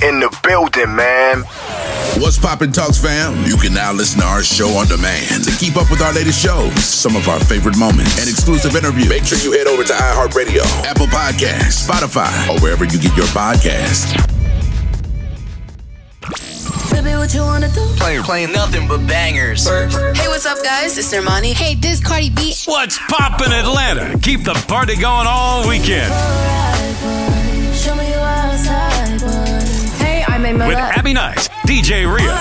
in the building, man. What's poppin', Talks fam? You can now listen to our show on demand. To keep up with our latest shows, some of our favorite moments, and exclusive interviews, make sure you head over to iHeartRadio, Apple Podcasts, Spotify, or wherever you get your podcasts. Baby, what you wanna do? Playing nothing but bangers. Hey, what's up, guys? It's Normani. Hey, this Cardi B. What's poppin' Atlanta? Keep the party going all weekend. Show me you outside, boy. Hey, I'm Emma. With Abby Nice, DJ Rhea,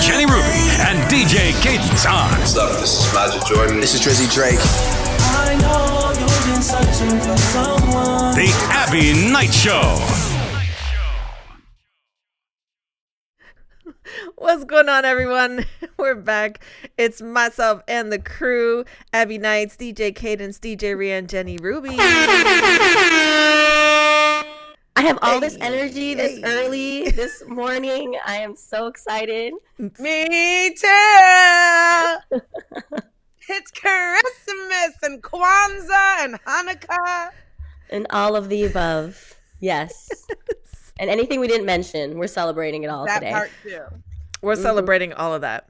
Jenny Ruby, and DJ Cadence on. What's up? This is Majid Jordan. This is Drizzy Drake. I know you've been searching for someone. The Abby Night Show. What's going on, everyone? We're back. It's myself and the crew. Abby Nights, DJ Cadence, DJ Rhea, and Jenny Ruby. I have all this energy this early this morning. I am so excited. Me too. It's Christmas and Kwanzaa and Hanukkah. And all of the above. Yes. And anything we didn't mention, we're celebrating it all That today. part too. We're celebrating all of that.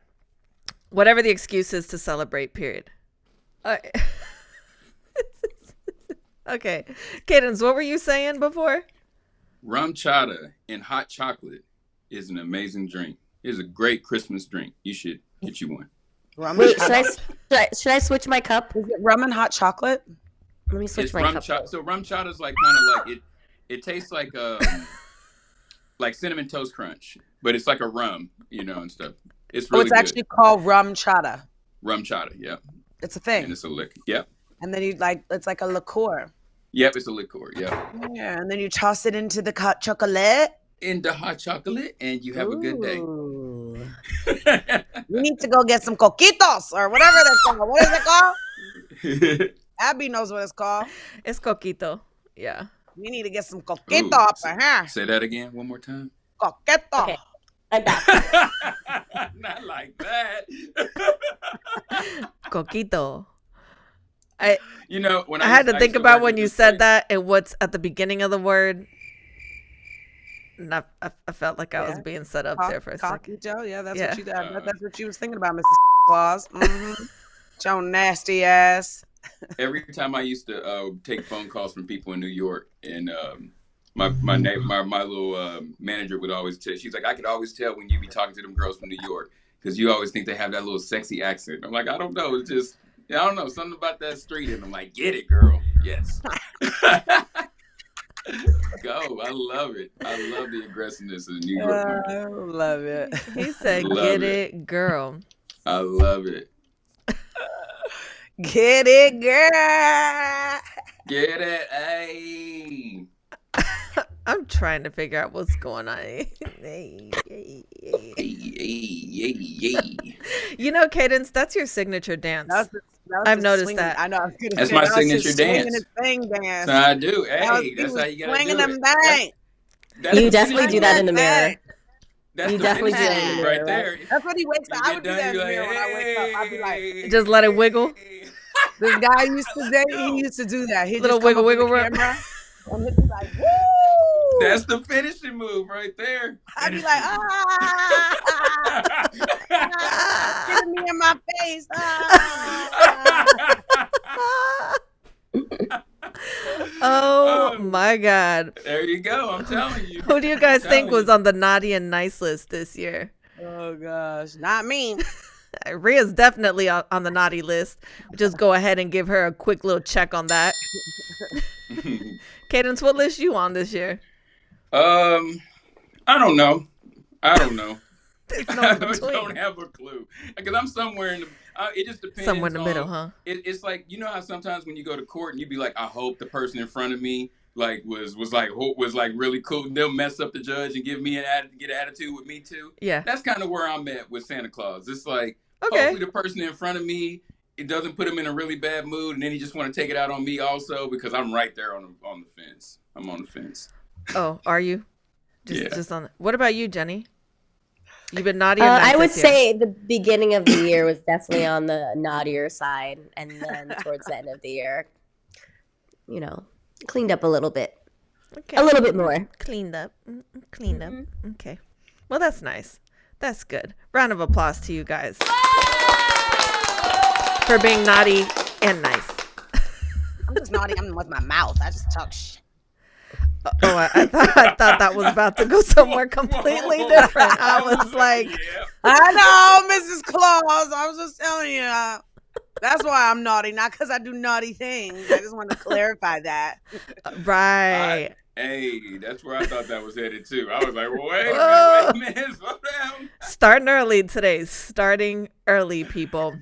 Whatever the excuse is to celebrate, period. Okay. Cadence, what were you saying before? Rum chata and hot chocolate is an amazing drink. It's a great Christmas drink. You should get you one. Wait, should I switch my cup? Is it rum and hot chocolate? Let me switch It's my rum cup. so rum chata is like kind of like it tastes like cinnamon toast crunch, but it's like a rum, and stuff. It's really It's actually called rum chata. rum chata, yeah. It's a thing. And it's a liquor. Yep. And then it's like a liqueur. Yep, it's a liqueur, yeah. Yeah, and then you toss it into the hot chocolate. Into hot chocolate, and you have a good day. We need to go get some coquitos or whatever they're called. What is it called? Abby knows what it's called. It's coquito. Yeah. We need to get some coquito up in here. Say that again one more time. Coquito. Okay. I'm back. Not like that. Coquito. I when I had to think about when you said that and what's at the beginning of the word. And I felt like I was being set up there for a second. Coquito, yeah, that's what you was thinking about, Mrs. Claus. Mm-hmm. Your nasty ass. Every time I used to take phone calls from people in New York, and my little manager would always tell. She's like, I could always tell when you be talking to them girls from New York because you always think they have that little sexy accent. I'm like, I don't know. It's just I don't know, something about that street, and I'm like, get it, girl. Yes. Go. I love it. I love the aggressiveness of the New York. I love it. He said, get it, girl. I love it. Get it, girl. Get it, hey. I'm trying to figure out what's going on. Hey. Cadence, that's your signature dance. I've noticed swinging. that. I know. That's my signature dance. Swinging dance. So I do. Hey, that's how you gotta swinging do them it. That's You definitely do that in the mirror. That's You the definitely do finish that in the move mirror, right there. That's what he wakes up. You I would do get that in the done, mirror you're when I wake up. I'd be like, Just let it wiggle. this guy used to date. He used to do that. He Little just come wiggle, up with wiggle, the camera, and he'd be like, woo! That's the finishing move right there. I'd be like, it's getting me in my face. Oh my God. There you go. I'm telling you. Who do you guys think was on the naughty and nice list this year? Oh gosh, not me. Rhea's definitely on the naughty list. Just go ahead and give her a quick little check on that. Cadence, what list you on this year? I don't know. There's no I in between. don't have a clue because I'm somewhere in the. It just depends. Somewhere in the on, middle, huh? It's like how sometimes when you go to court and you be like, I hope the person in front of me was really cool. They'll mess up the judge and get an attitude with me too. Yeah, that's kind of where I'm at with Santa Claus. It's like hopefully the person in front of me, it doesn't put him in a really bad mood, and then he just want to take it out on me also because I'm right there on the fence. I'm on the fence. Oh, are you? Yeah. Just on. What about you, Jenny? You've been naughty or nice I would this year? say the beginning of the year was definitely on the naughtier side, and then towards the end of the year, cleaned up a little bit. Okay. A little bit more. Cleaned up. Cleaned up. Okay. Well, that's nice. That's good. Round of applause to you guys for being naughty and nice. I'm just naughty. I'm with my mouth. I just talk shit. Oh, I thought that was about to go somewhere completely different. I was like, I know, Mrs. Claus. I was just telling you. That's why I'm naughty, not because I do naughty things. I just want to clarify that. right. Hey, that's where I thought that was headed too. I was like, wait a minute, slow down. Starting early today. Starting early, people.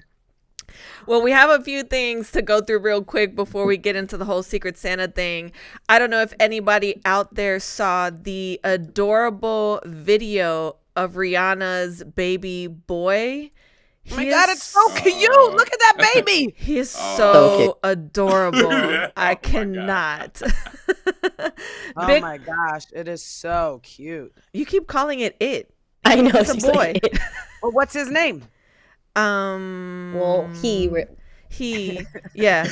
Well, we have a few things to go through real quick before we get into the whole Secret Santa thing. I don't know if anybody out there saw the adorable video of Rihanna's baby boy. Oh my God, it's so cute. Look at that baby. He is so adorable. I cannot. Oh my gosh, it is so cute. You keep calling it. I know. It's a boy. Well, what's his name? Well, he yeah.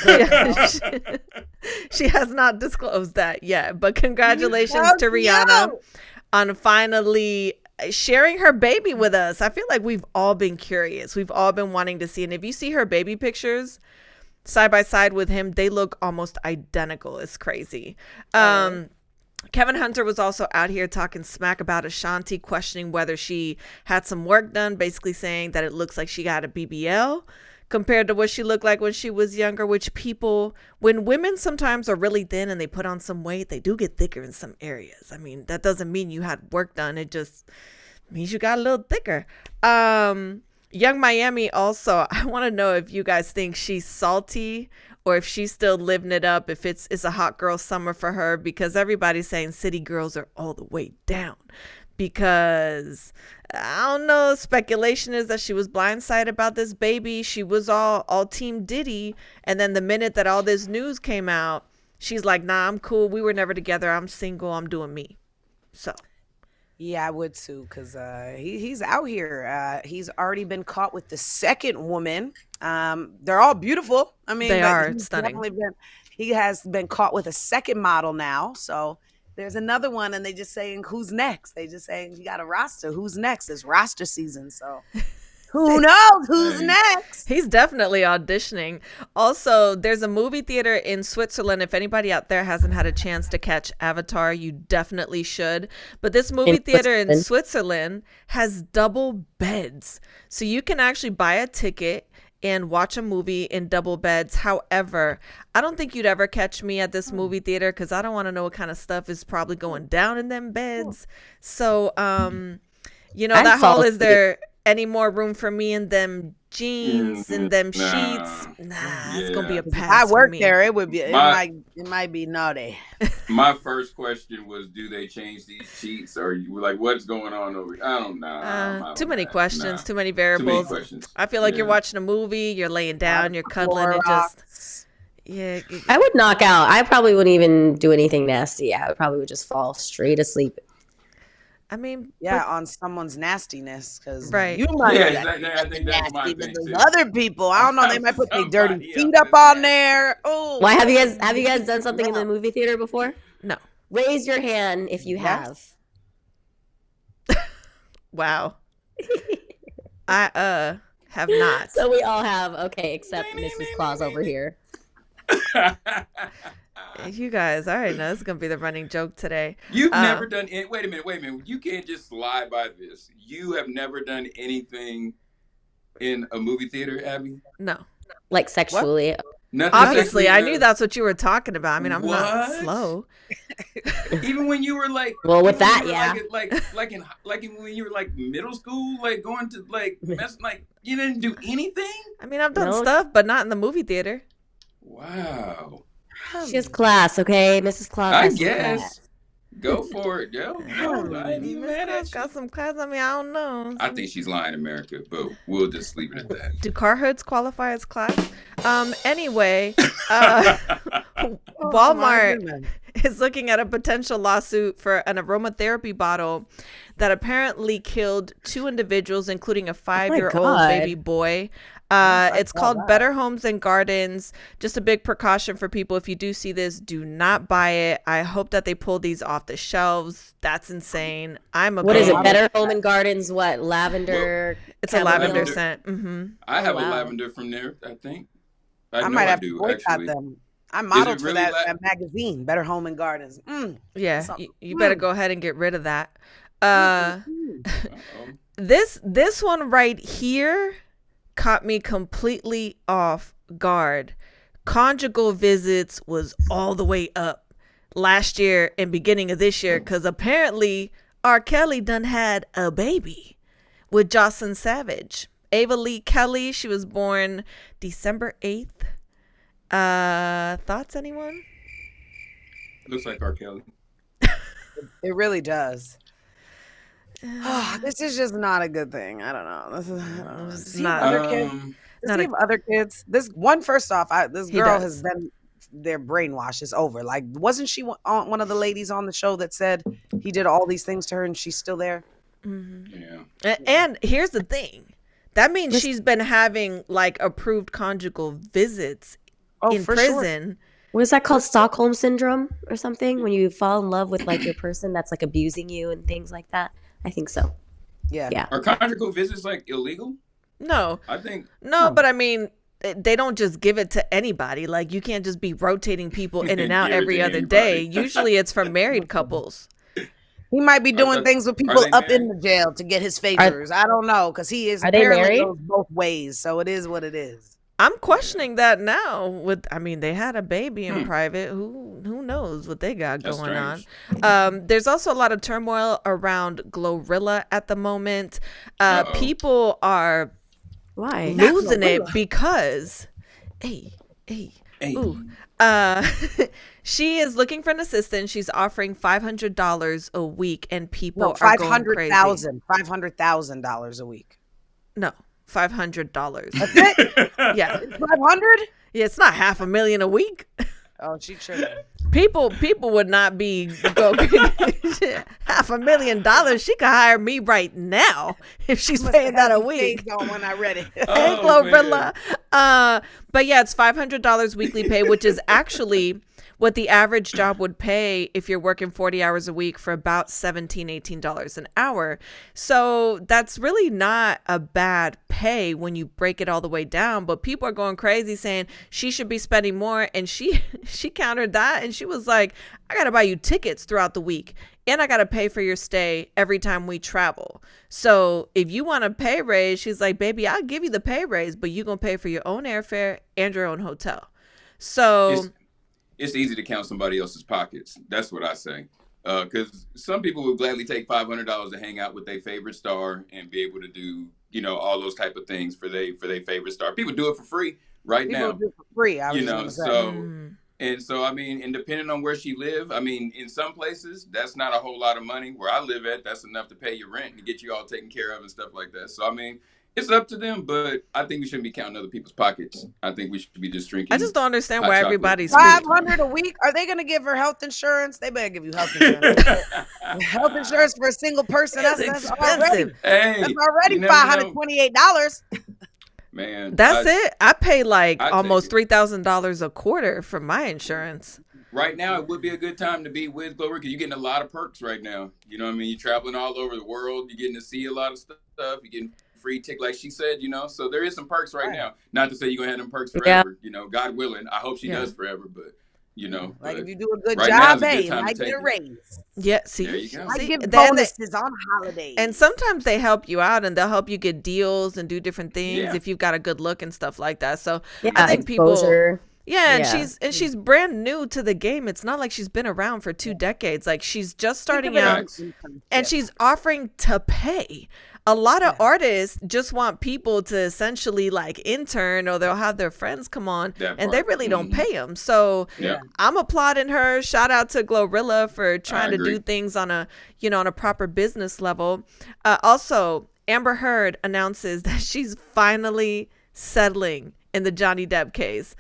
She has not disclosed that yet, but congratulations to Rihanna on finally sharing her baby with us. I feel like we've all been curious. We've all been wanting to see. And if you see her baby pictures side by side with him, they look almost identical. It's crazy. Kevin Hunter was also out here talking smack about Ashanti, questioning whether she had some work done, basically saying that it looks like she got a BBL compared to what she looked like when she was younger, which when women sometimes are really thin and they put on some weight, they do get thicker in some areas. I mean, that doesn't mean you had work done. It just means you got a little thicker. Young Miami also, I want to know if you guys think she's salty or if she's still living it up, if it's a hot girl summer for her, because everybody's saying city girls are all the way down. Because I don't know, speculation is that she was blindsided about this baby. She was all Team Diddy, and then the minute that all this news came out, she's like, nah, I'm cool, we were never together, I'm single, I'm doing me. So yeah, I would too, because he's out here. He's already been caught with the second woman. They're all beautiful. I mean, they are stunning. He has been caught with a second model now. So there's another one, and they just saying, who's next? They just saying, you got a roster. Who's next? It's roster season. So who knows who's next? He's definitely auditioning. Also, there's a movie theater in Switzerland. If anybody out there hasn't had a chance to catch Avatar, you definitely should. But this movie theater in Switzerland has double beds. So you can actually buy a ticket and watch a movie in double beds. However, I don't think you'd ever catch me at this movie theater because I don't want to know what kind of stuff is probably going down in them beds. So, that whole, is there any more room for me in them jeans and them sheets? It's gonna be a pass. I work for me. there. It would be. It might be naughty. My first question was, do they change these sheets, or you were like, what's going on over here? I don't know. Too many questions. Too many variables. Too many questions. I feel like you're watching a movie. You're laying down. You're cuddling. It just. Yeah. I would knock out. I probably wouldn't even do anything nasty. I would just fall straight asleep. I mean, on someone's nastiness, because right. You might I think that's my thing too. Other people, I don't know, they might put their dirty feet up on there. Oh, why have you guys done something in the movie theater before? No. Raise your hand if you have. Wow. I have not. So we all have, okay, except Mrs. Claus over here. You guys, all right, now this is gonna be the running joke today. You've never done it. Wait a minute. You can't just slide by this. You have never done anything in a movie theater, Abby? No. Like sexually? Nothing. Obviously, I knew that's what you were talking about. I mean, I'm not slow. Even when you were like, well, with that, yeah, like when you were like middle school, like going to like you didn't do anything. I mean, I've done stuff, but not in the movie theater. Wow. She has class, okay, Mrs. Claus. I guess. Go for it, yo. I ain't even mad at you. Got some class. I mean, I don't know. I think she's lying, America, but we'll just leave it at that. Do car hoods qualify as class? Anyway, Walmart is looking at a potential lawsuit for an aromatherapy bottle that apparently killed 2 individuals, including a 5-year-old God. baby boy. It's called Better Homes and Gardens. Just a big precaution for people. If you do see this, do not buy it. I hope that they pull these off the shelves. That's insane. What is it? Better Home and Gardens? What? Lavender? It's a lavender scent. Mm-hmm. I have a lavender from there, I think. I might have to boycott them. I modeled for that magazine, Better Home and Gardens. Yeah, you better go ahead and get rid of that. This one right here caught me completely off guard. Conjugal visits was all the way up last year and beginning of this year because apparently R. Kelly done had a baby with Jocelyn Savage. Ava Lee Kelly, she was born December 8th. Thoughts, anyone? Looks like R. Kelly. It really does. This is just not a good thing. I don't know. Does he have other kids? Does he have other kids? This one, first off, this girl has been their brainwash is over. Like, wasn't she one of the ladies on the show that said he did all these things to her and she's still there? Mm-hmm. Yeah. And here's the thing. That means she's been having like approved conjugal visits in prison. Sure. What is that called? Stockholm syndrome or something? When you fall in love with like your person that's like abusing you and things like that. I think so. Yeah. Are conjugal visits like illegal? No. I think but I mean, they don't just give it to anybody. Like, you can't just be rotating people in and out every other day. Usually it's for married couples. He might be doing things with people up in the jail to get his favors. I don't know, because he is apparently goes both ways. So it is what it is. I'm questioning that now. They had a baby in private. Who knows what they got going on? There's also a lot of turmoil around Glorilla at the moment. People are losing it because, she is looking for an assistant. She's offering $500 a week, and people are going crazy. $500,000 a week. No. $500. That's it? Yeah. 500? Yeah, it's not $500,000 a week. Oh, she tripping. People would not be $500,000. She could hire me right now if she's paying that a week. When I read it. Hey, Glorilla. But yeah, it's $500 weekly pay, which is actually what the average job would pay if you're working 40 hours a week for about $17, $18 an hour. So that's really not a bad pay when you break it all the way down. But people are going crazy saying she should be spending more. And she countered that. And she was like, I got to buy you tickets throughout the week. And I got to pay for your stay every time we travel. So if you want a pay raise, she's like, baby, I'll give you the pay raise, but you're going to pay for your own airfare and your own hotel. So it's easy to count somebody else's pockets. That's what I say. Because some people would gladly take $500 to hang out with their favorite star and be able to do, all those type of things for their favorite star. People do it for free now. People do it for free. And so, and depending on where she live, in some places, that's not a whole lot of money. Where I live at, that's enough to pay your rent and get you all taken care of and stuff like that. So, it's up to them, but I think we shouldn't be counting other people's pockets. I think we should be just drinking. I just don't understand why everybody's $500 a week. Are they going to give her health insurance? They better give you health insurance. Health insurance for a single person. That's expensive. That's already $528. Man, that's it. I pay almost $3,000 a quarter for my insurance. Right now, it would be a good time to be with Gloria because you're getting a lot of perks right now. You know what I mean? You're traveling all over the world. You're getting to see a lot of stuff. You're getting free ticket, like she said, so there is some perks right now. Not to say you're gonna have them perks forever, God willing. I hope she does forever, but if you do a good job, you might get a raise. Yeah, see, there you go. I give bonuses on holidays, and sometimes they help you out and they'll help you get deals and do different things if you've got a good look and stuff like that. So I think exposure. And she's brand new to the game. It's not like she's been around for 2 decades. Like, she's just starting out, and she's offering to pay. A lot of artists just want people to essentially intern, or they'll have their friends come on and they really don't pay them. So I'm applauding her. Shout out to Glorilla for trying to do things on a proper business level. Also, Amber Heard announces that she's finally settling in the Johnny Depp case.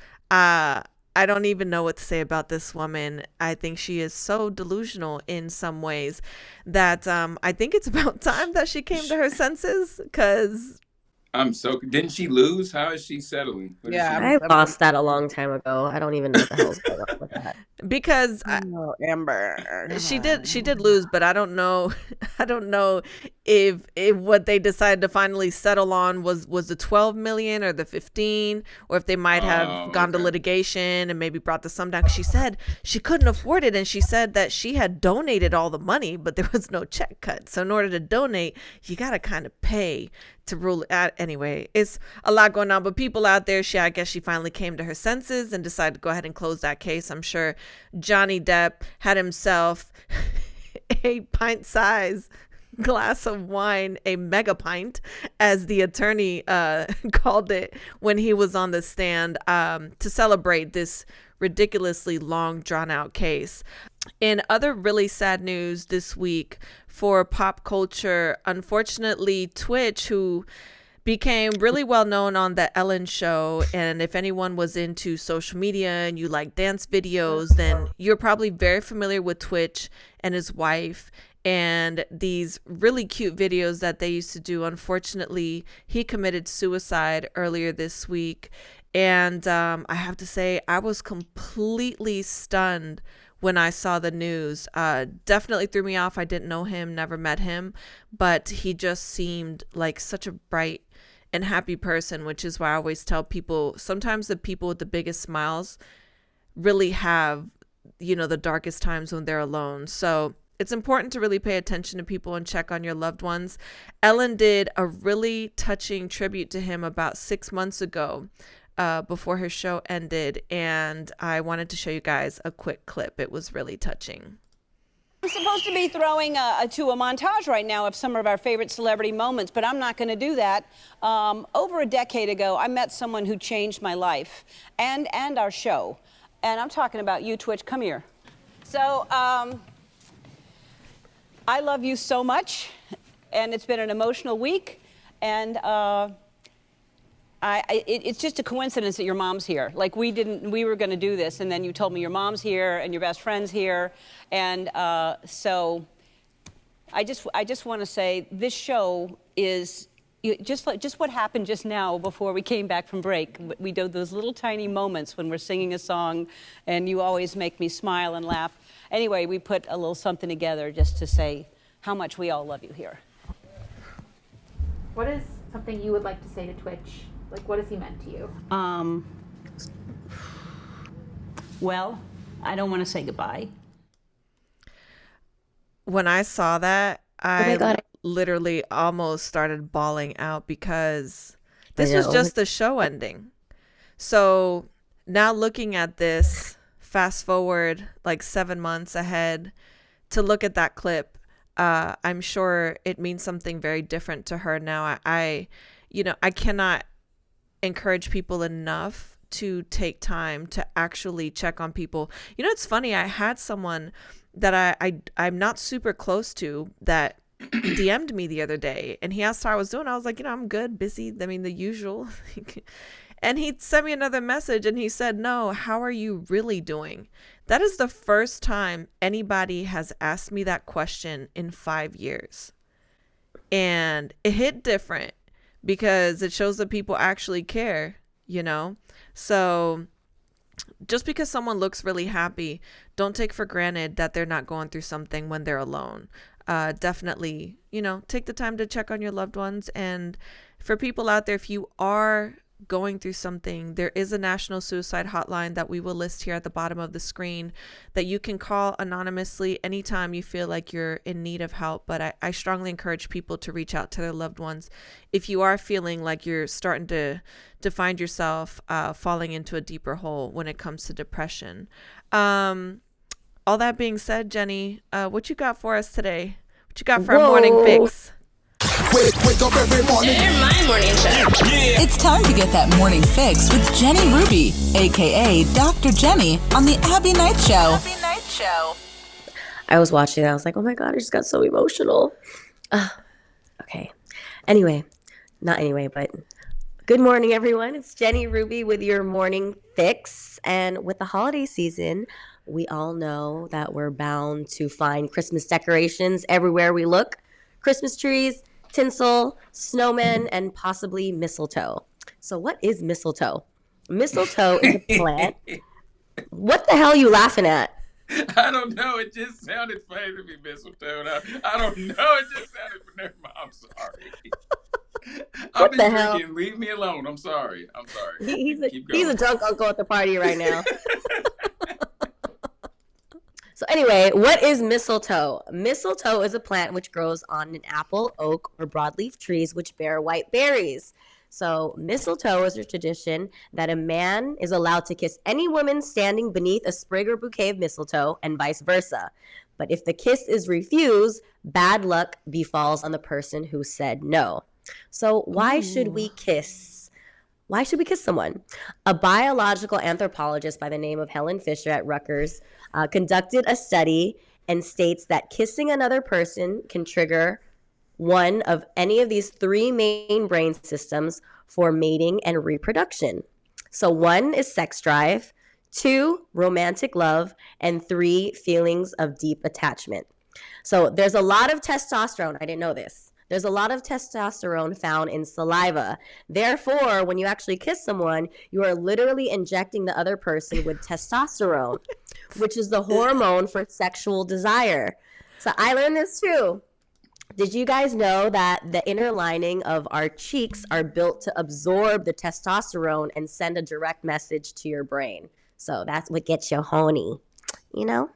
I don't even know what to say about this woman. I think she is so delusional in some ways that I think it's about time that she came to her senses, because didn't she lose? How is she settling? I lost that a long time ago. I don't even know what the hell's going on with that. Because Amber, she did lose, but I don't know if what they decided to finally settle on was the 12 million or the 15, or if they might have gone to litigation and maybe brought the sum down. She said she couldn't afford it, and she said that she had donated all the money, but there was no check cut. So in order to donate, you got to kind of pay to rule it out. Anyway, it's a lot going on, but people out there, I guess she finally came to her senses and decided to go ahead and close that case. I'm sure Johnny Depp had himself a pint-size glass of wine, a mega pint, as the attorney called it when he was on the stand, to celebrate this ridiculously long, drawn-out case. In other really sad news this week for pop culture, unfortunately, Twitch, who became really well known on the Ellen show, and if anyone was into social media and you like dance videos, then you're probably very familiar with Twitch and his wife and these really cute videos that they used to do. Unfortunately, he committed suicide earlier this week, and I have to say, I was completely stunned when I saw the news. Definitely threw me off. I didn't know him, never met him, but he just seemed like such a bright and happy person, which is why I always tell people, sometimes the people with the biggest smiles really have, the darkest times when they're alone. So it's important to really pay attention to people and check on your loved ones. Ellen did a really touching tribute to him about 6 months ago, before her show ended, and I wanted to show you guys a quick clip. It was really touching. I'm supposed to be throwing to a montage right now of some of our favorite celebrity moments, but I'm not going to do that. Over a decade ago, I met someone who changed my life and our show, and I'm talking about you, Twitch. Come here. So I love you so much, and it's been an emotional week, and it's just a coincidence that your mom's here. Like, we were going to do this, and then you told me your mom's here and your best friend's here, and so I just want to say this show is just what happened just now before we came back from break. We do those little tiny moments when we're singing a song, and you always make me smile and laugh. Anyway, we put a little something together just to say how much we all love you here. What is something you would like to say to Twitch? Like, what has he meant to you? Well, I don't want to say goodbye. When I saw that, I literally almost started bawling out, because this was just the show ending. So now looking at this, fast forward like 7 months ahead to look at that clip, I'm sure it means something very different to her now. I cannot encourage people enough to take time to actually check on people. It's funny, I had someone that I'm not super close to that DM'd me the other day, and he asked how I was doing. I was like, I'm good, busy, the usual. And he sent me another message, and he said, no, how are you really doing? That is the first time anybody has asked me that question in 5 years, and it hit different, because it shows that people actually care, So just because someone looks really happy, don't take for granted that they're not going through something when they're alone. Definitely, take the time to check on your loved ones. And for people out there, if you are going through something, there is a national suicide hotline that we will list here at the bottom of the screen that you can call anonymously anytime you feel like you're in need of help. But I strongly encourage people to reach out to their loved ones if you are feeling like you're starting to find yourself falling into a deeper hole when it comes to depression. All that being said, Jenny, what you got for us today? What you got for our morning fix? Wake up every morning. They're my morning show. Yeah. It's time to get that morning fix with Jenny Ruby, aka Dr. Jenny, on the Abby Knight Show. Abby Knight Show. I was watching it. I was like, oh my God, I just got so emotional. Okay. But Good morning, everyone. It's Jenny Ruby with your morning fix. And with the holiday season, we all know that we're bound to find Christmas decorations everywhere we look. Christmas trees, tinsel, snowmen, and possibly mistletoe. So what is mistletoe? Mistletoe is a plant. What the hell are you laughing at? I don't know. It just sounded funny to me, mistletoe. I don't know. It just sounded never mind. I'm sorry. I've been drinking. Leave me alone. I'm sorry. He's a drunk uncle at the party right now. So anyway, what is mistletoe? Mistletoe is a plant which grows on an apple, oak, or broadleaf trees which bear white berries. So mistletoe is a tradition that a man is allowed to kiss any woman standing beneath a sprig or bouquet of mistletoe and vice versa. But if the kiss is refused, bad luck befalls on the person who said no. So why should we kiss? Why should we kiss someone? A biological anthropologist by the name of Helen Fisher at Rutgers conducted a study and states that kissing another person can trigger one of any of these three main brain systems for mating and reproduction. So 1 is sex drive, 2, romantic love, and 3, feelings of deep attachment. So there's a lot of testosterone. I didn't know this. There's a lot of testosterone found in saliva. Therefore, when you actually kiss someone, you are literally injecting the other person with testosterone, which is the hormone for sexual desire. So I learned this too. Did you guys know that the inner lining of our cheeks are built to absorb the testosterone and send a direct message to your brain? So that's what gets you horny, you know?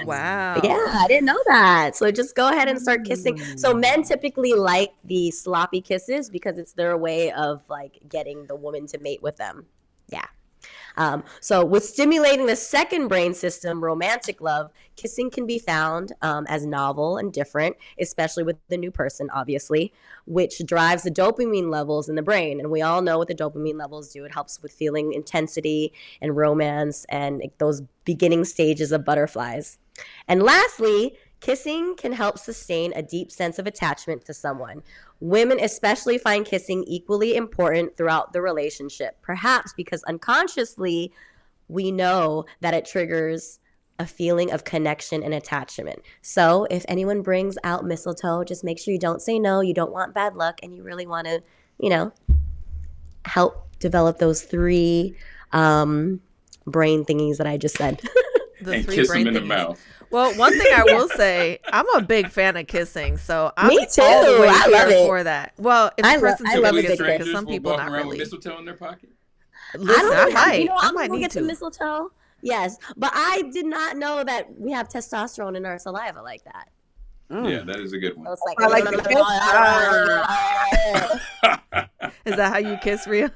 Wow. Yeah, I didn't know that. So just go ahead and start kissing. So men typically like the sloppy kisses because it's their way of like getting the woman to mate with them. Yeah. So with stimulating the second brain system, romantic love, kissing can be found as novel and different, especially with the new person, obviously, which drives the dopamine levels in the brain. And we all know what the dopamine levels do. It helps with feeling intensity and romance and those beginning stages of butterflies. And lastly, kissing can help sustain a deep sense of attachment to someone. Women especially find kissing equally important throughout the relationship, perhaps because unconsciously we know that it triggers a feeling of connection and attachment. So if anyone brings out mistletoe, just make sure you don't say no, you don't want bad luck, and you really want to, help develop those 3 brain thingies that I just said. And kiss them in the mouth. Well, one thing I will say, I'm a big fan of kissing, so I'm Me too. all the way I love here it. for that. Well, if the person's I love a it. kisser, because some people not around really. with mistletoe in their pocket. Listen, I might. I might I'm need get some to. mistletoe. Yes, but I did not know that we have testosterone in our saliva like that. Yeah, that is a good one. So it's like, I like the kiss. Is that how you kiss, Rhea?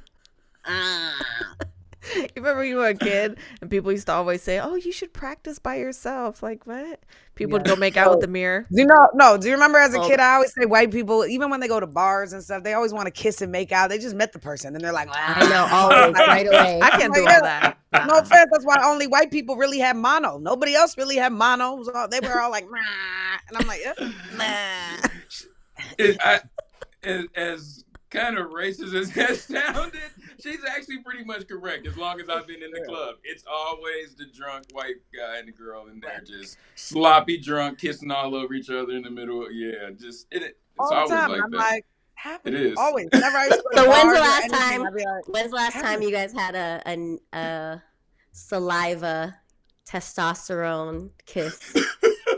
You remember when you were a kid and people used to always say, "Oh, you should practice by yourself." Like what? People would go make out with the mirror. Do you remember as a kid, I always say white people, even when they go to bars and stuff, they always want to kiss and make out. They just met the person and they're like, I know, always, right away. I can't do all that. No offense, that's why only white people really have mono. Nobody else really had mono. So they were all like, "Mah," and I'm like, As kind of racist as that sounded, she's actually pretty much correct. As long as I've been in the club, it's always the drunk white guy and the girl in there just sloppy drunk, kissing all over each other in the middle. Yeah, just it's all the always time. like I'm that. like, It is always. Whenever I used to go to So bars when's the or last anything, time? I'd be like, When's the last time you guys had a saliva testosterone kiss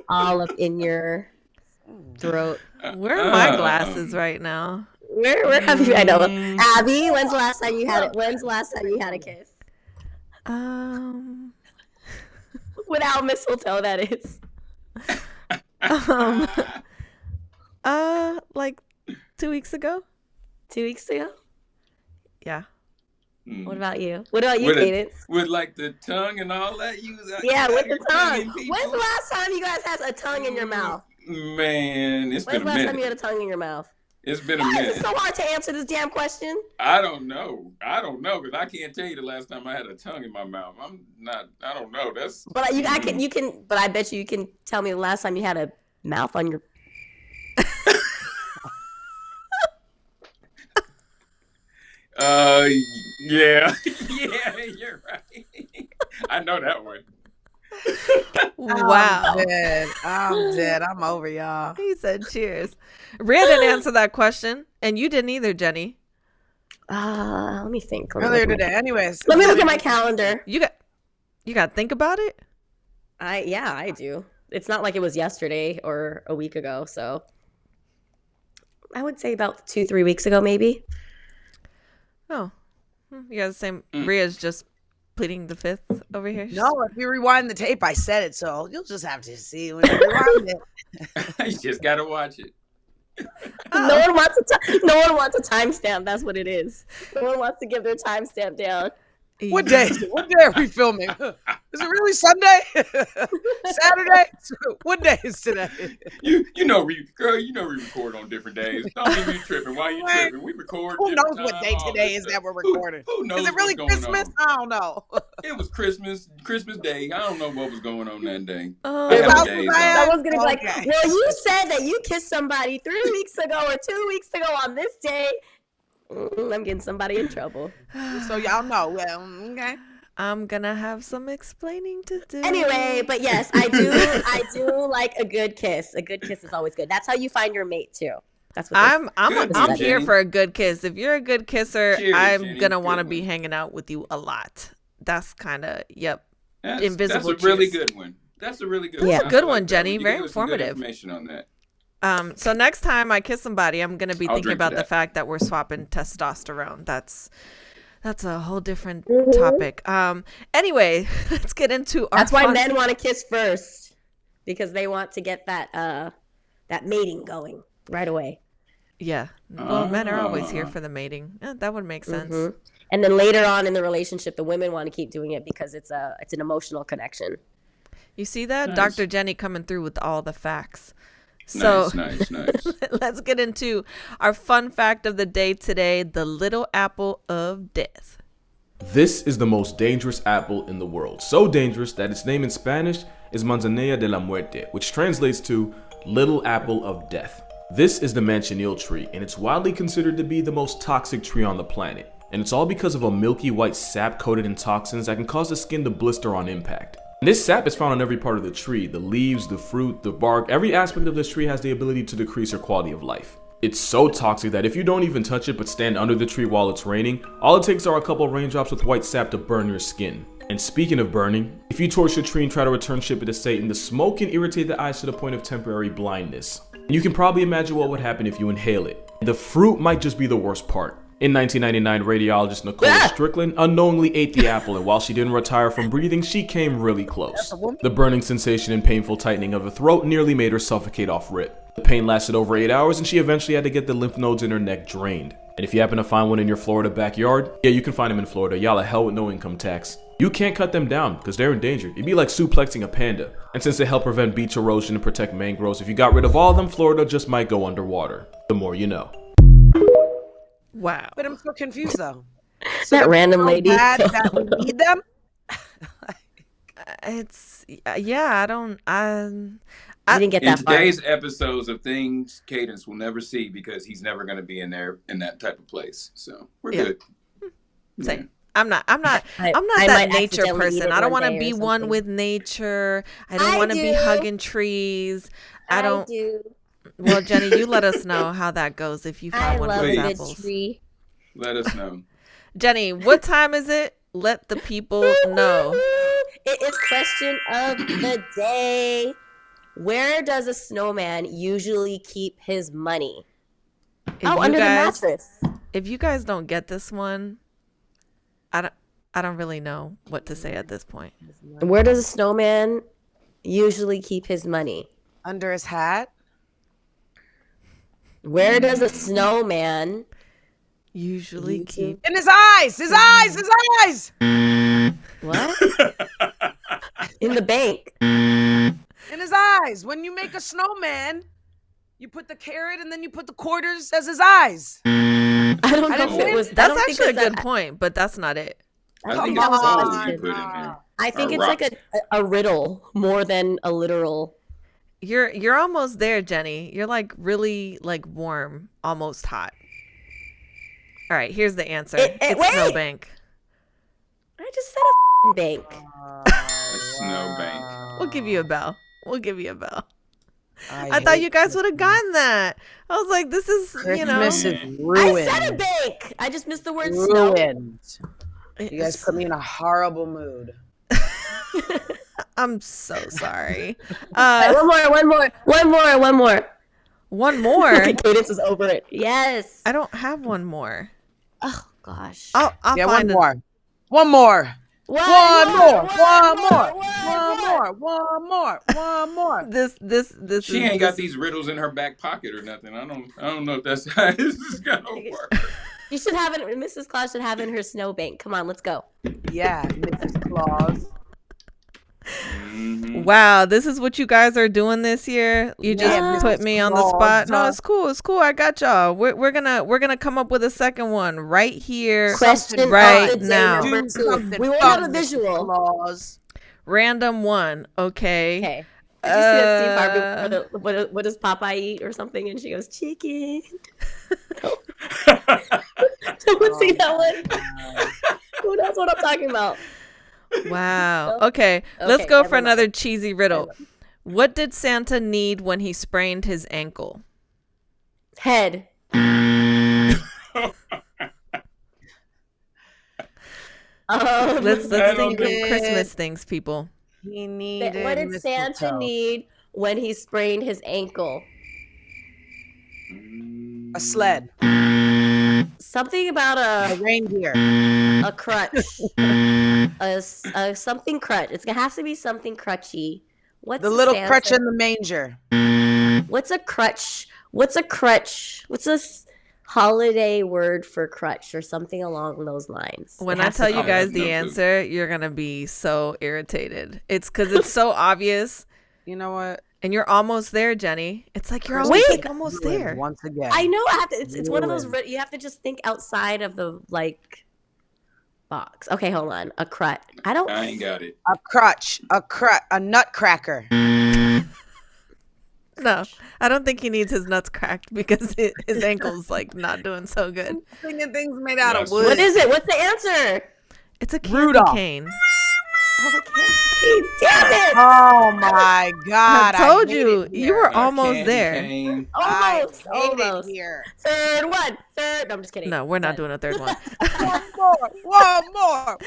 all up in your throat? Where are my glasses right now? Where have you? I know, Abby. When's the last time you had it? When's the last time you had a kiss? Without mistletoe, that is. Like 2 weeks ago. 2 weeks ago. Yeah. What about you? What about you, Cadence? With like the tongue and all that? Yeah, with the tongue. When's the last time you guys had a tongue in your mouth? Man, it's When's been the a last time you minute. had a tongue in your mouth? It's been a Why minute. is it so hard to answer this damn question? I don't know because I can't tell you the last time I had a tongue in my mouth. I don't know. That's. But you can. But I bet you can tell me the last time you had a mouth on your. Yeah. Yeah, you're right. I know that one. Wow. I'm dead. I'm over y'all. He said cheers. Rhea didn't answer that question, and you didn't either, Jenny. Let me think. Earlier today. Anyways. Let me look at my calendar. You got to think about it? I do. It's not like it was yesterday or a week ago, so I would say about 2-3 weeks ago, maybe. Oh, you got the same. Rhea's just pleading the fifth over here. No, if you rewind the tape, I said it, so you'll just have to see when you rewind it. You just gotta watch it. No one wants a timestamp. That's what it is. No one wants to give their timestamp down. What day is it? What day are we filming? Is it really Sunday? Saturday? What day is today? You know, girl, you know we record on different days. Don't be me tripping. Why you tripping? We record. Who knows what day today is that we're recording? Who knows? Is it really Christmas? I don't know. It was Christmas Day. I don't know what was going on that day. I was gonna be like, well, you said that you kissed somebody 3 weeks ago or 2 weeks ago on this day. I'm getting somebody in trouble. So y'all know. Well, okay. I'm gonna have some explaining to do. Anyway, but yes, I do like a good kiss. A good kiss is always good. That's how you find your mate too. That's what I'm here for a good kiss. If you're a good kisser, Cheers, I'm Jenny. gonna want to be hanging out with you a lot. That's kind of invisible. That's a really good one. That's a really good one. That's a good one, that. Jenny. You Very gave us some good informative. information on that. So next time I kiss somebody, I'm gonna be I'll thinking drink to about the that. fact that we're swapping testosterone. That's a whole different topic. Anyway, let's get into our. That's why men want to kiss first, because they want to get that mating going right away. Yeah. Well, men are always here for the mating. That would make sense. Mm-hmm. And then later on in the relationship, the women want to keep doing it because it's an emotional connection. You see that? Nice. Dr. Jenny coming through with all the facts. So Nice. let's get into our fun fact of the day today, the little apple of death. This is the most dangerous apple in the world. So dangerous that its name in Spanish is Manzanilla de la Muerte, which translates to little apple of death. This is the manchineel tree, and it's widely considered to be the most toxic tree on the planet. And it's all because of a milky white sap coated in toxins that can cause the skin to blister on impact. And this sap is found on every part of the tree. The leaves, the fruit, the bark, every aspect of this tree has the ability to decrease your quality of life. It's so toxic that if you don't even touch it but stand under the tree while it's raining, all it takes are a couple of raindrops with white sap to burn your skin. And speaking of burning, if you torch your tree and try to return ship it to Satan, the smoke can irritate the eyes to the point of temporary blindness. And you can probably imagine what would happen if you inhale it. The fruit might just be the worst part. In 1999, radiologist Nicole Strickland unknowingly ate the apple, and while she didn't retire from breathing, she came really close. The burning sensation and painful tightening of her throat nearly made her suffocate off rip. The pain lasted over 8 hours, and she eventually had to get the lymph nodes in her neck drained. And if you happen to find one in your Florida backyard, yeah, you can find them in Florida. Y'all are hell with no income tax. You can't cut them down because they're endangered. It'd be like suplexing a panda. And since they help prevent beach erosion and protect mangroves, if you got rid of all of them, Florida just might go underwater. The more you know. Wow. But I'm so confused though. That random lady. Bad that we need them. It's I don't. I didn't get In that far. today's episodes of things Cadence will never see because he's never going to be in there in that type of place. So we're good. Same. Yeah. I'm not that nature person. I don't want to be one with nature. I don't want to be hugging trees. I don't. Well, Jenny, you let us know how that goes if you find one of those apples. Tree. Let us know. Jenny, what time is it? Let the people know. It is question of the day. Where does a snowman usually keep his money? Under the mattress. If you guys don't get this one, I don't really know what to say at this point. Where does a snowman usually keep his money? Under his hat. Where does a snowman usually keep in his eyes? His eyes! His eyes! What? In the bank. In his eyes. When you make a snowman, you put the carrot and then you put the quarters as his eyes. I don't know if it was. That's actually a good point, but that's not it. I think it's all you put in here. I think it's like a riddle more than a literal. You're almost there, Jenny. You're like really like warm, almost hot. All right, here's the answer. Wait. It's Snowbank. I just said a bank. Snowbank. We'll give you a bell. I thought you guys would have gotten that. I was like, this is, Christmas is I ruined. said a bank. I just missed the word snow. Ruined. You guys put me in a horrible mood. I'm so sorry. One more. One more? Cadence is over it. Yes. I don't have one more. Oh, gosh. I'll find One more. One more. This She ain't got these riddles in her back pocket or nothing. I don't know if that's how this is gonna work. You should have it. Mrs. Claus should have in her snowbank. Come on, let's go. Yeah, Mrs. Claus. Wow, this is what you guys are doing this year. You just put me on the spot. No, it's cool. I got y'all. We're gonna come up with a second one right here, Question right now. Number 2. We won't have a visual. Claus. Random one. Okay. Okay. I just see Steve Harvey. What does Popeye eat or something? And she goes, chicken. Someone see that one? Who knows what I'm talking about? Wow. Okay. Let's go for another cheesy riddle. What did Santa need when he sprained his ankle? Head. Let's think of Christmas things, people. He needed What did Santa need when he sprained his ankle? A sled. Something about a reindeer. A crutch. a something crutch. It has to be something crutchy. What's the little Santa? crutch in the manger? What's a crutch? What's a holiday word for crutch or something along those lines? When I tell you guys the answer, you're gonna be so irritated. It's because it's so obvious. You know what? And you're almost there, Jenny. It's like you're almost there. Once again. I know. It's one of those. You have to just think outside of the box. Okay, hold on. A crutch. I ain't got it. A crutch. A nutcracker. No, I don't think he needs his nuts cracked because his ankle's not doing so good. Thinking things made out of wood. What is it? What's the answer? It's a candy cane. Oh, a candy cane. Damn it! Oh my God! I told you. You were almost there. Almost. Here. Third one. No, I'm just kidding. No, we're not doing a third one. One more.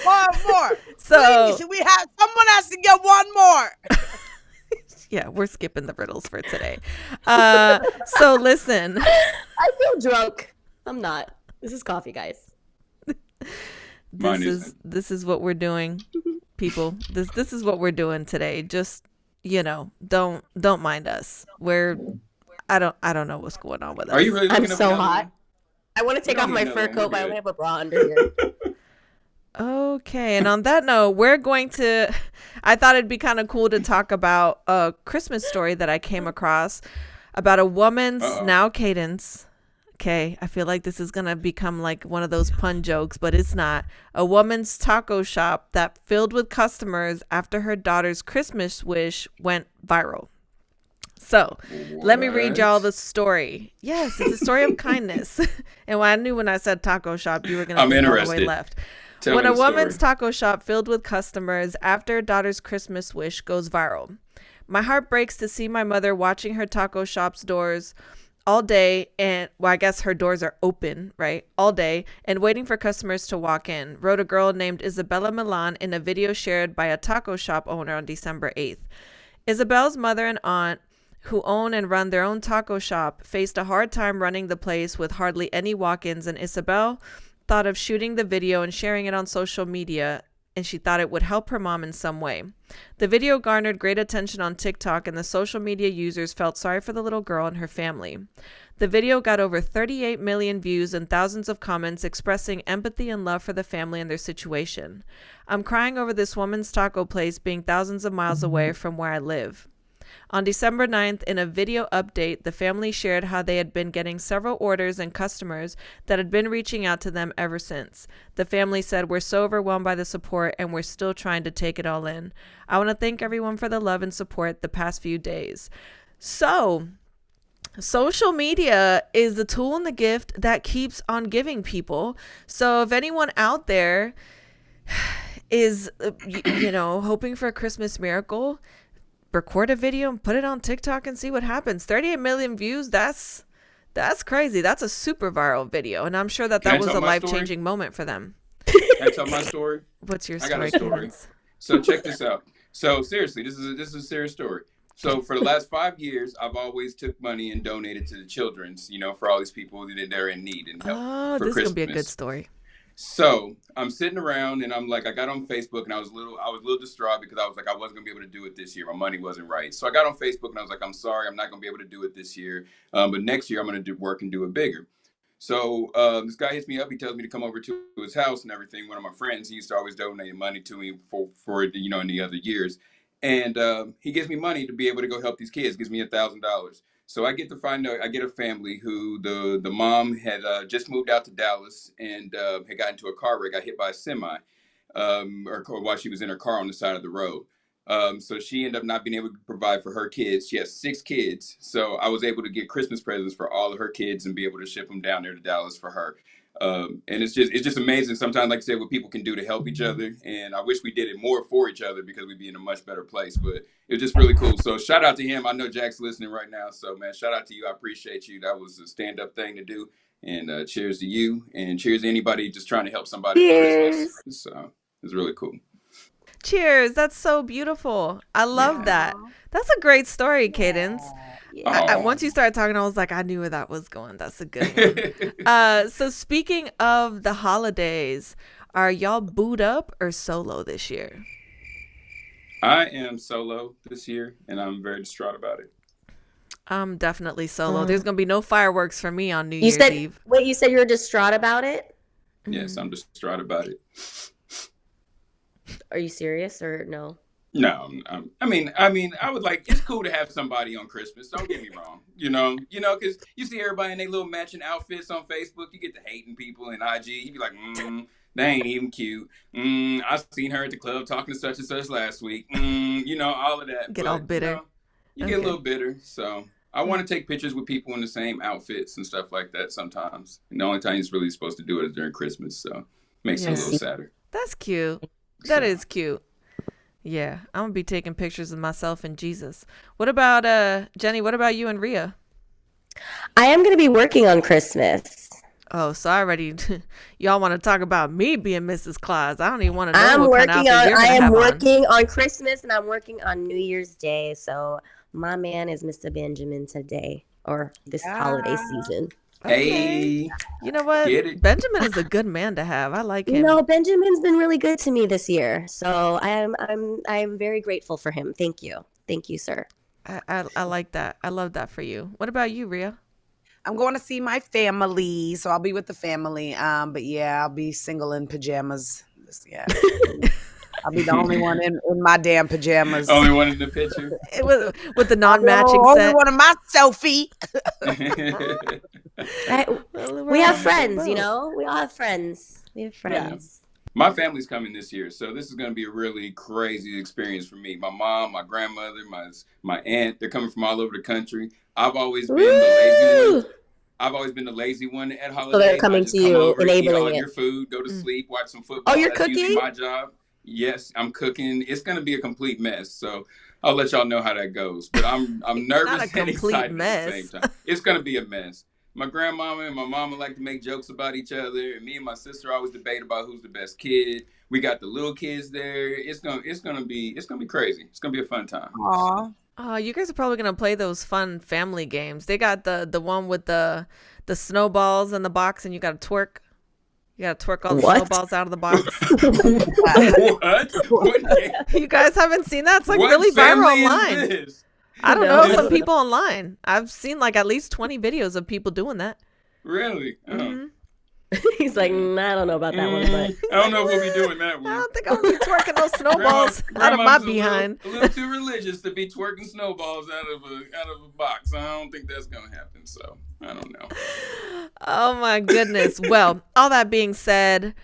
So Please, someone has to get one more. Yeah, we're skipping the riddles for today. So listen. I feel drunk. I'm not. This is coffee, guys. This is what we're doing, people. This is what we're doing today. Just don't mind us. I don't know what's going on with us. Are you really looking I'm up so another hot. one? I want to take off my fur coat, but I only have a bra under here. Okay, and on that note, I thought it'd be kind of cool to talk about a Christmas story that I came across about a woman's Cadence. Okay, I feel like this is going to become like one of those pun jokes, but it's not. A woman's taco shop that filled with customers after her daughter's Christmas wish went viral. So let me read y'all the story. Yes, it's a story of kindness. And I knew when I said taco shop, you were going to go all the way left. When a woman's taco shop filled with customers after her daughter's Christmas wish goes viral. My heart breaks to see my mother watching her taco shop's doors all day, and I guess her doors are open, right? All day, and waiting for customers to walk in, wrote a girl named Isabella Milan in a video shared by a taco shop owner on December 8th. Isabel's mother and aunt, who own and run their own taco shop, faced a hard time running the place with hardly any walk-ins, and Isabel thought of shooting the video and sharing it on social media, and she thought it would help her mom in some way. The video garnered great attention on TikTok, and the social media users felt sorry for the little girl and her family. The video got over 38 million views and thousands of comments expressing empathy and love for the family and their situation. I'm crying over this woman's taco place being thousands of miles away from where I live. On December 9th, in a video update, the family shared how they had been getting several orders and customers that had been reaching out to them ever since. The family said, "We're so overwhelmed by the support and we're still trying to take it all in. I want to thank everyone for the love and support the past few days." So social media is the tool and the gift that keeps on giving, people. So if anyone out there is, hoping for a Christmas miracle, record a video and put it on TikTok and see what happens. 38 million views. That's crazy. That's a super viral video. And I'm sure that was a life-changing moment for them. Can I tell my story? What's your story? I got a story. So check this out. So seriously, this is a serious story. So for the last 5 years, I've always took money and donated to the children's, for all these people that are in need and help for this Christmas. is gonna be a good story. So I'm sitting around and I'm like, I got on Facebook and I was a little distraught because I was like, I wasn't gonna be able to do it this year. My money wasn't right. So I got on Facebook and I was like, I'm sorry, I'm not gonna be able to do it this year. But next year I'm gonna work and do it bigger. So this guy hits me up. He tells me to come over to his house and everything. One of my friends, he used to always donate money to me for in the other years. And he gives me money to be able to go help these kids, gives me $1,000. So I get to find out, I get a family who the mom had just moved out to Dallas and had got into a car wreck, got hit by a semi while she was in her car on the side of the road. So she ended up not being able to provide for her kids. She has 6 kids. So I was able to get Christmas presents for all of her kids and be able to ship them down there to Dallas for her. And it's just amazing sometimes, like I said, what people can do to help each other. And I wish we did it more for each other because we'd be in a much better place. But it was just really cool. So shout out to him. I know Jack's listening right now. So, man, shout out to you. I appreciate you. That was a stand-up thing to do. And cheers to you. And cheers to anybody just trying to help somebody for Christmas. So it's really cool. Cheers. That's so beautiful. I love that. That's a great story, Cadence. Once you started talking, I was like, I knew where that was going. That's a good one. So speaking of the holidays, are y'all booed up or solo this year? I am solo this year, and I'm very distraught about it. I'm definitely solo. There's going to be no fireworks for me on New Year's Eve. Wait, you said you were distraught about it? Yes, I'm distraught about it. Are you serious or no? No, I mean, I would like. It's cool to have somebody on Christmas. Don't get me wrong. Because you see everybody in their little matching outfits on Facebook. You get the hating people in IG. You be like, they ain't even cute. I seen her at the club talking to such and such last week. All of that. Get all bitter. You get a little bitter. So I want to take pictures with people in the same outfits and stuff like that sometimes. And the only time you're really supposed to do it is during Christmas. So it makes it a little sadder. That's cute. That is cute. Yeah, I'm gonna be taking pictures of myself and Jesus. What about Jenny? What about you and Rhea? I am gonna be working on Christmas. Oh, so already y'all want to talk about me being Mrs. Claus? I don't even want to know what kind of outfit you're gonna have on. I am working on Christmas and I'm working on New Year's Day. So my man is Mr. Benjamin today or this holiday season. Okay. Hey, you know what? Benjamin is a good man to have. I like him. Benjamin's been really good to me this year, so I'm very grateful for him. Thank you, sir. I like that. I love that for you. What about you, Rhea? I'm going to see my family, so I'll be with the family. But yeah, I'll be single in pajamas. Yeah. I'll be the only one in my damn pajamas. Only one in the picture. with the non-matching set. Only one of my selfie. We have friends, We all have friends. We have friends. Yeah. My family's coming this year, so this is going to be a really crazy experience for me. My mom, my grandmother, my aunt, they're coming from all over the country. I've always been the lazy one at holidays. So they're coming to you, enabling eat all of your food, go to sleep, watch some football. Oh, you're That's cooking? usually my job. Yes, I'm cooking. It's going to be a complete mess, so I'll let y'all know how that goes. But I'm nervous Not a and complete excited mess. at the same time. It's going to be a mess. My grandmama and my mama like to make jokes about each other, and me and my sister always debate about who's the best kid. We got the little kids there. It's gonna be crazy. It's gonna be a fun time. Aww. You guys are probably gonna play those fun family games. They got the one with the snowballs in the box, and you got to twerk. You got to twerk all the snowballs out of the box. What? You guys haven't seen that? It's like What really viral family is online. this? I don't know. Some people online. I've seen like at least 20 videos of people doing that. Really? Oh. He's like, I don't know about that one, but I don't know if we'll be doing that one. I don't think I'm gonna be twerking those snowballs out of my Grandma's behind. A little too religious to be twerking snowballs out of a box. I don't think that's gonna happen. So I don't know. Oh my goodness. Well, all that being said,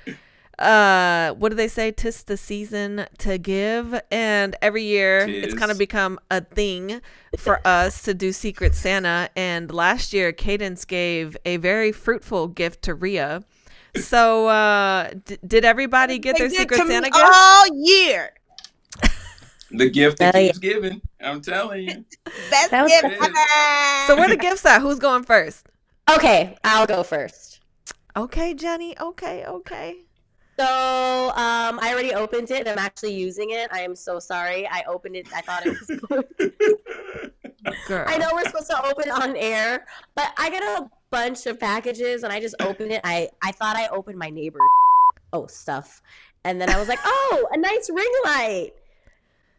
what do they say? 'Tis the season to give. And every year it's kind of become a thing for us to do Secret Santa. And last year, Cadence gave a very fruitful gift to Rhea. So did everybody get their Secret Santa gift? All year. The gift that keeps giving. I'm telling you. Best gift ever. So where the gifts at? Who's going first? Okay, I'll go first. Okay, Jenny. Okay. So I already opened it. I'm actually using it. I am so sorry. I opened it. I thought it was good. Girl. I know we're supposed to open on air, but I got a bunch of packages and I just opened it. I thought I opened my neighbor's stuff. And then I was like, oh, a nice ring light.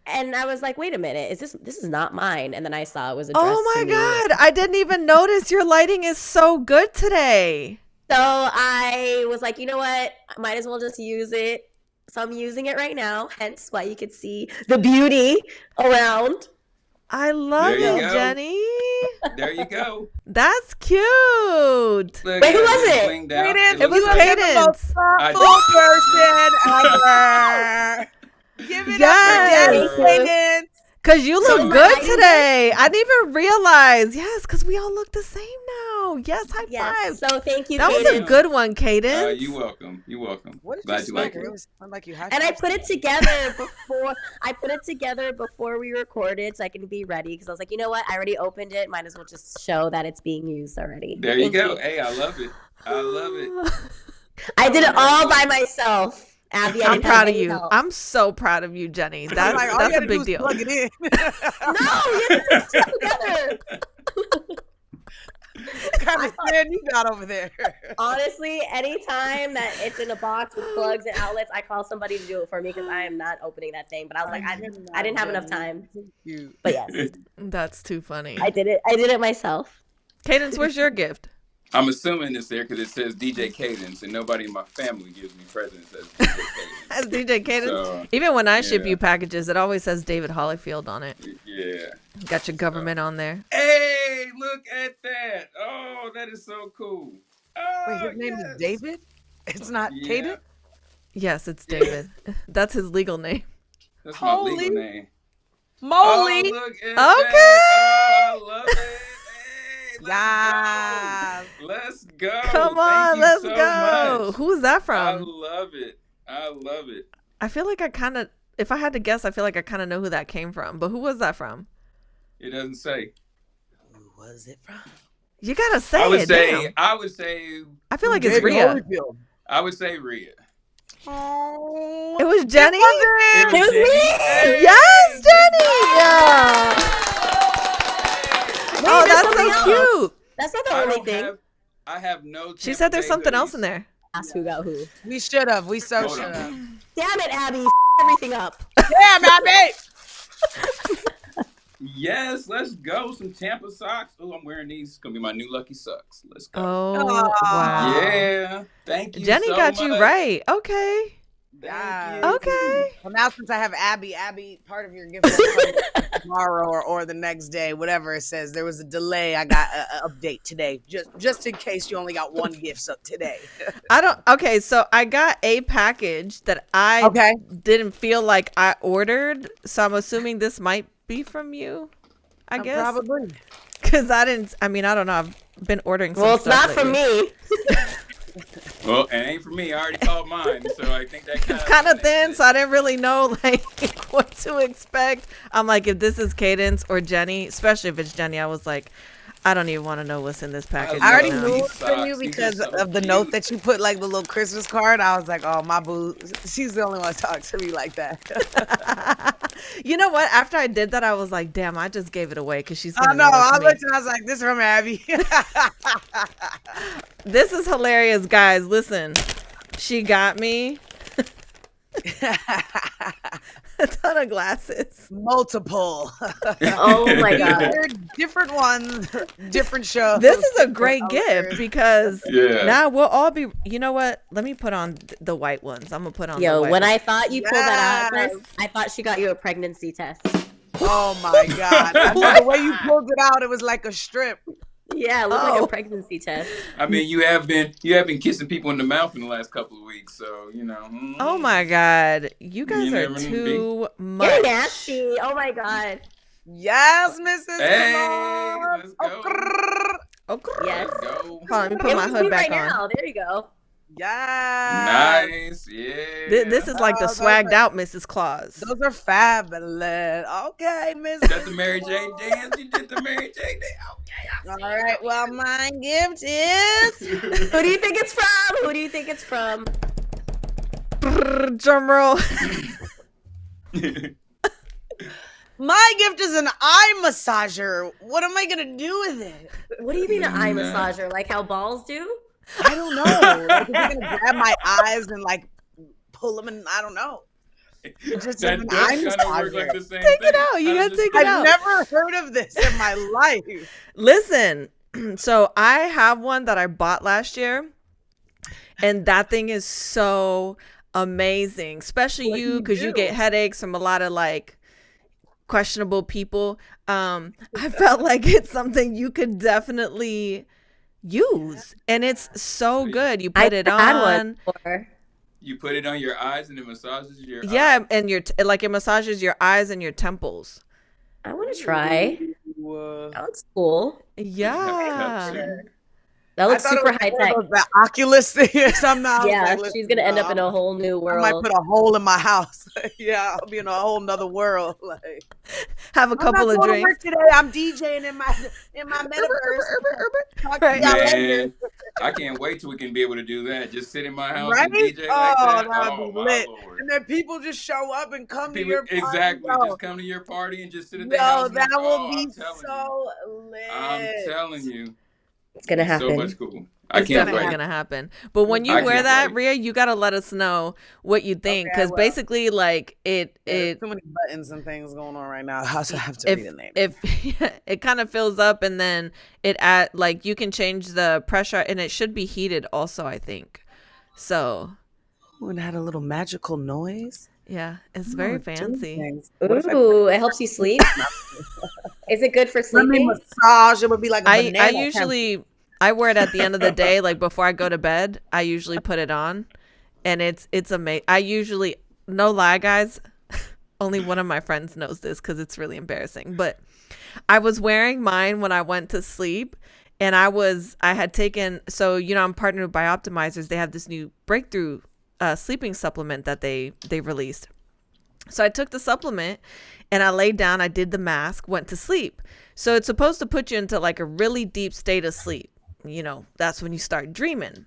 And I was like, wait a minute, this is not mine. And then I saw it was addressed Oh my to me. God. I didn't even notice. Your lighting is so good today. So I was like, you know what? I might as well just use it. So I'm using it right now, hence why you could see the beauty around. I love There you it, go. Jenny. There you go. That's cute. Look, Wait, who was it? blinged out. Cadence, It was you are the most I thoughtful person ever. Give it Yes. up for Jenny Cadence. Because you So look am good I today. I didn't even realize. Yes, because we all look the same now. Yes, high Yes. five. So thank you, That was a Cadence. good one, Cadence. You welcome. You welcome. What did Glad you you like smoke? it. It was like you had And I put it together before we recorded so I can be ready because I was like, you know what? I already opened it. Might as well just show that it's being used already. There you Thank go. Hey, I love it. I love it. I did it all by myself. Abby, I I'm didn't proud have of any you. help. I'm so proud of you, Jenny. That's like, all that's you a gotta do big is deal. Plug it in. No, you didn't put it together. What kind of stand you got over there? Honestly, anytime that it's in a box with plugs and outlets, I call somebody to do it for me because I am not opening that thing. But I was like, I didn't have enough time. But yes, That's too funny. I did it. I did it myself. Cadence, where's your gift? I'm assuming it's there because it says DJ Cadence, and nobody in my family gives me presents as DJ Cadence. As DJ Cadence. So, Even when I ship yeah. you packages, it always says David Hollyfield on it. Yeah. Got your government on there. Hey, look at that. Oh, that is so cool. Oh, Wait, his name is David? It's not Yeah. Cadence? Yes, it's David. That's his legal name. That's my Holy legal name. moly. Oh, look at Okay. that. Oh, I love it. Hey, Yes. let's go. Come on, Thank you let's so go. much. Who's that I from? love it. I love it. I feel like I kind of, if I had to guess, I feel like I kind of know who that came from. But who was that from? It doesn't say. Who was it from? You gotta say I would it. say. Damn. I would say. I feel like it's David Rhea. Holyfield. I would say Rhea. Oh, It was Jenny. It was me. Hey, Yes, Jenny. Wait, Oh, there's that's something so else. cute. That's not the I only don't thing. have. I have no. She said there's something else in there. there. Ask who got who. We should have. We so Hold should on. have. Damn it, Abby. Everything up. Damn, Abby. Yes, let's go. Some Tampa socks. Oh, I'm wearing these. It's gonna be my new lucky socks. Let's go. Oh, wow. Yeah. Thank you. Jenny so got you much. right. Okay. Thank you. Okay. Well, now since I have Abby, part of your gift will come tomorrow or the next day, whatever it says. There was a delay. I got an update today, just in case you only got one gift today. Okay, so I got a package that I didn't feel like I ordered. So I'm assuming this might be from you, I guess. Probably. Because I don't know. I've been ordering some Well, it's stuff not from lately. me. Well, it ain't for me. I already called mine, so I think that It's kind of thin, so I didn't really know like what to expect. I'm like, if this is Cadence or Jenny, especially if it's Jenny, I was like, I don't even want to know what's in this package. I already right knew now. it from you because of the note that you put, like the little Christmas card. I was like, oh, my boo, she's the only one that talks to me like that. You know what? After I did that, I was like, damn, I just gave it away because she's I gonna know. know I it's me. looked and I was like, this is from Abby. This is hilarious, guys. Listen, she got me a ton of glasses. Multiple. Oh my god. They're different ones, different shows. This is a great gift because Yeah. now we'll all be. You know what? Let me put on the white ones. I'm gonna put on. the Yo, white when ones. I thought you pulled that Yes. out, I thought she got you a pregnancy test. Oh my god! I know the way you pulled it out, it was like a strip. Yeah, it looked like a pregnancy test. I mean, you have been kissing people in the mouth in the last couple of weeks, so you know. Oh my God, you guys are too much. You're nasty. Oh my God. Yes, Mrs. Hey, Lamar. let's go. Yes. Let's go. Hold on, let me put my hood back on. Now. There you go. Yes. Nice. Yeah. This is like the swagged out Mrs. Claus. Those are fabulous. Okay, Miss. Got the Mary J dance. You did the Mary J dance. All right. Well, my gift is. Who do you think it's from? Who do you think it's from? Drum roll. My gift is an eye massager. What am I gonna do with it? What do you mean an eye massager? Like how balls do? I don't know. Like, is it gonna grab my eyes and like pull them? And I don't know. It's just That an does eye kind of work like the massager. same Take thing. it out. You gotta take it out. I've never heard of this in my life. Listen, so I have one that I bought last year, and that thing is so amazing, especially you because you get headaches from a lot of like questionable people. I felt like it's something you could definitely use, and it's so good. You put it on. You put it on your eyes and it massages your Yeah, and like it massages your eyes and your temples. I want to try. That looks cool. Yeah. That looks super high tech. The Oculus thing or something. Yeah, she's gonna end up in a whole new world. I might put a hole in my house. Yeah, I'll be in a whole nother world. Like, have a couple of drinks. Work today. I'm DJing in my metaverse. Man, I can't wait till we can be able to do that. Just sit in my house Right? and DJ like that. That'd Oh be my lit. Lord. And then people just show up and come to People, your party. exactly. Yo. Just come to your party and just sit at the house. That will be I'm telling so lit. I'm telling you. It's gonna happen. So much cool. I It's can't definitely wait. gonna happen. But when you I wear can't that, wait. Rhea, you gotta let us know what you think, Okay, I because will. basically, like it There's too many buttons and things going on right now. I also have to read the name. if it kind of fills up, and then like you can change the pressure, and it should be heated also, I think. So. Oh, and it had a little magical noise. Yeah, it's very fancy. Ooh, it helps you sleep. Is it good for Let me sleeping? massage. It would be like a banana. I usually I wear it at the end of the day, like before I go to bed. I usually put it on, and it's amazing. I usually, no lie, guys, only one of my friends knows this because it's really embarrassing. But I was wearing mine when I went to sleep, and I had taken, so I'm partnered with Bioptimizers. They have this new breakthrough sleeping supplement that they released. So I took the supplement and I laid down, I did the mask, went to sleep. So it's supposed to put you into like a really deep state of sleep. That's when you start dreaming.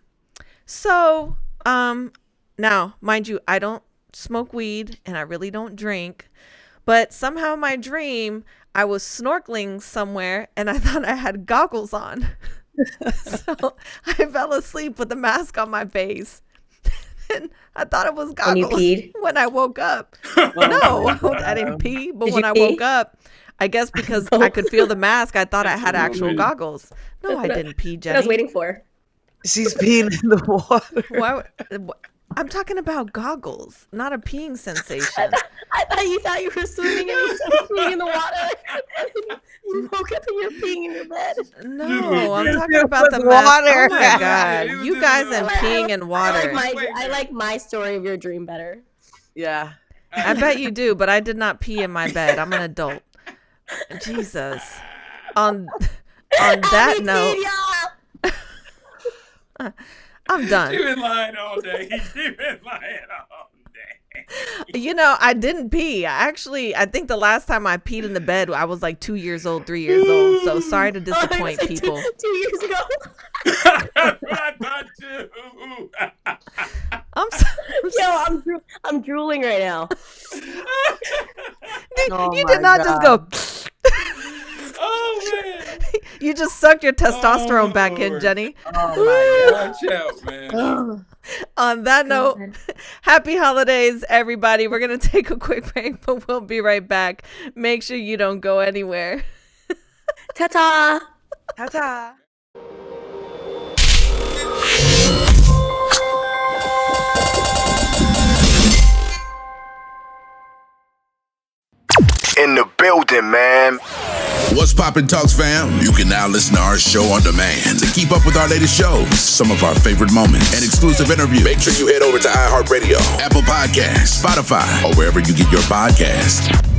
So now, mind you, I don't smoke weed and I really don't drink, but somehow in my dream I was snorkeling somewhere and I thought I had goggles on. So I fell asleep with the mask on my face. And I thought it was goggles. And you peed? When I woke up. No, I didn't pee. But Did when you I pee? woke up, I guess because I could feel the mask, I thought I had actual goggles. No, I didn't pee, What Jenny. I was waiting for. She's peeing in the water. Why, I'm talking about goggles, not a peeing sensation. I thought you were swimming and you started peeing in the water. You woke up and you're peeing in your bed. No, I'm talking about the with mask. water. Oh my God. You guys and peeing in water. I like my story of your dream better. Yeah. I bet you do, but I did not pee in my bed. I'm an adult. Jesus. On that note, I'm done. You've been lying all day. You've been lying all day. I didn't pee. I think the last time I peed in the bed, I was like 2 years old, 3 years old. So sorry to disappoint people. 2 years ago. That's what I thought too. I'm drooling right now. You did not just go. Oh man. You just sucked your testosterone back in, Jenny. Oh my Watch out, man. On that note, happy holidays, everybody. We're going to take a quick break, but we'll be right back. Make sure you don't go anywhere. Ta-ta. Ta-ta. In the building, man. What's poppin' Talks fam? You can now listen to our show on demand. To keep up with our latest shows, some of our favorite moments, and exclusive interviews, make sure you head over to iHeartRadio, Apple Podcasts, Spotify, or wherever you get your podcasts.